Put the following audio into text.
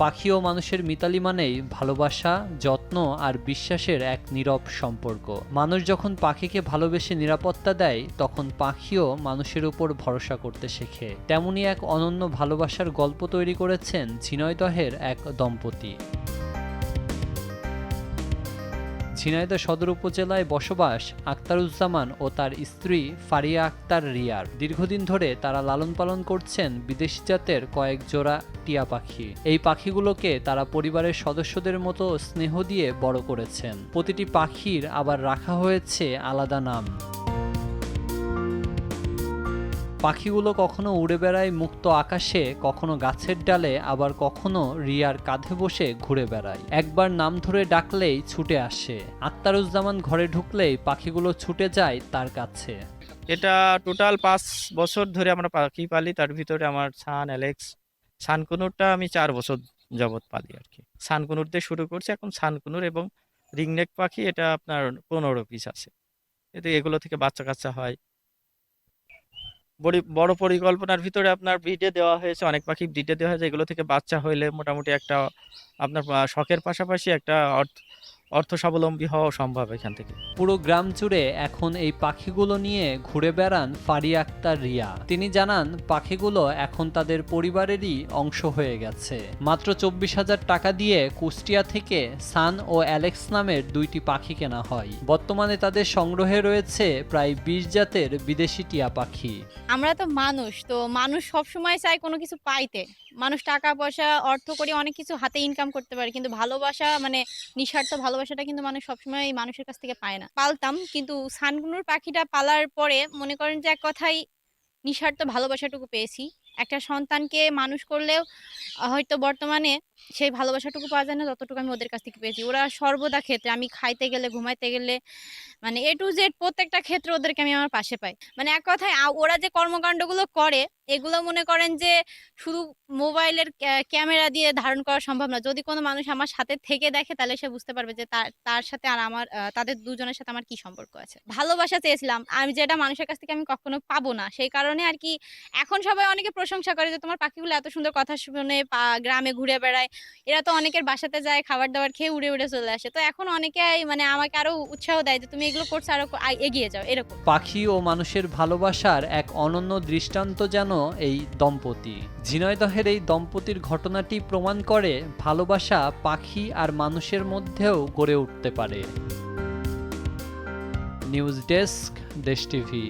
পাখি ও মানুষের মিতালি মানেই ভালোবাসা, যত্ন আর বিশ্বাসের এক নীরব সম্পর্ক। মানুষ যখন পাখিকে ভালোবেসে নিরাপত্তা দেয়, তখন পাখিও মানুষের উপর ভরসা করতে শেখে। তেমনি এক অনন্য ভালোবাসার গল্প তৈরি করেছেন ঝিনাইদহের এক দম্পতি। ঝিনাইদহ সদর উপজেলায় বসবাস আক্তারুজ্জামান ও তার স্ত্রী ফারিয়া আক্তার রিয়ার। দীর্ঘদিন ধরে তারা লালন পালন করছেন বিদেশি জাতের কয়েক জোড়া টিয়া পাখি। এই পাখিগুলোকে তারা পরিবারের সদস্যদের মতো স্নেহ দিয়ে বড় করেছেন। প্রতিটি পাখির আবার রাখা হয়েছে আলাদা নাম। পাখিগুলো কখনো উড়ে বেড়ায় মুক্ত আকাশে, কখনো গাছের ডালে, আবার কখনো রিয়ার কাঁধে বসে ঘুরে বেড়ায়। একবার নাম ধরে ডাকলেই ছুটে আসে। আক্তারুজ্জামান ঘরে ঢুকলেই পাখিগুলো ছুটে যায় তার কাছে। এটা টোটাল 5 বছর ধরে আমরা পাখি পালি। তার ভিতরে আমার ছান অ্যালেক্স, ছানকুনুরটা আমি 4 বছর যাবত পালি আর কি। ছানকুনুর দিয়ে শুরু করছি, এখন ছানকুনুর এবং রিংনেক পাখি এটা আপনার 15 পিস আছে। এগুলো থেকে বাচ্চা কাচ্চা হয়। বড় পরিকল্পনার ভিতরে আপনার ব্রিডে দেওয়া হয়েছে, অনেক পাখি ব্রিডে দেওয়া হয়েছে। এগুলো থেকে বাচ্চা হইলে মোটামুটি একটা আপনার শখের পাশাপাশি একটা অর্থ স্বাবলম্বী হওয়া সম্ভব এখান থেকে। পুরো গ্রাম জুড়ে এখন এই পাখিগুলো নিয়ে ঘুরে বেড়ান ফারিয়া আক্তার রিয়া। তিনি জানান, পাখিগুলো এখন তাদের পরিবারেরই অংশ হয়ে গেছে। মাত্র 24,000 টাকা দিয়ে কুষ্টিয়া থেকে সান ও অ্যালেক্স নামের 2টি পাখি কেনা হয়। বর্তমানে তাদের সংগ্রহে রয়েছে প্রায় 20 জাতের বিদেশি টিয়া পাখি। আমরা তো মানুষ সবসময় চায় কোনো কিছু পাইতে। মানুষ টাকা পয়সা অর্থ করে অনেক কিছু হাতে ইনকাম করতে পারে, কিন্তু ভালোবাসা মানে নিঃস্বার্থ ভালোবাসাটা কিন্তু মানুষ সবসময় এই মানুষের কাছ থেকে পায় না। পালতাম, কিন্তু সানগুনুর পাখিটা পালার পরে মনে করেন যে এক কথায় নিঃস্বার্থ ভালোবাসাটুকু পেয়েছি। একটা সন্তানকে মানুষ করলেও হয়তো বর্তমানে সেই ভালোবাসাটুকু পাওয়া যায় না যতটুকু আমি ওদের কাছ থেকে পেয়েছি। ওরা সর্বদা ক্ষেত্রে, আমি খাইতে গেলে, ঘুমাইতে গেলে, মানে A to Z প্রত্যেকটা ক্ষেত্রে ওদেরকে আমি আমার পাশে পাই। মানে এক কথায় ওরা যে কর্মকাণ্ডগুলো করে, এগুলো মনে করেন যে শুধু মোবাইলের ক্যামেরা দিয়ে ধারণ করা সম্ভব না। যদি কোনো মানুষ আমার সাথে থেকে দেখে, তাহলে সে বুঝতে পারবে যে তার সাথে আর আমার তাদের দুজনের সাথে আমার কি সম্পর্ক আছে। ভালোবাসা চেয়েছিলাম আমি, যেটা মানুষের কাছ থেকে আমি কখনো পাবো না। সেই কারণে আর কি এখন সবাই অনেকে প্রশংসা করে যে তোমার পাখিগুলো এত সুন্দর কথা শুনে গ্রামে ঘুরে বেড়ায়। এরা তো অনেকের বাসাতে যায়, খাবার দাবার খেয়ে উড়ে উড়ে চলে আসে। তো এখন অনেকে মানে আমাকে আরো উৎসাহ দেয় যে তুমি এগুলো করছো, আরো এগিয়ে যাও, এরকম। পাখি ও মানুষের ভালোবাসার এক অনন্য দৃষ্টান্ত যেন এই দম্পতি। ঝিনাইদহের এই দম্পতির ঘটনাটি প্রমাণ করে ভালোবাসা পাখি আর মানুষের মধ্যেও গড়ে উঠতে পারে। নিউজ ডেস্ক, দেশ টিভি।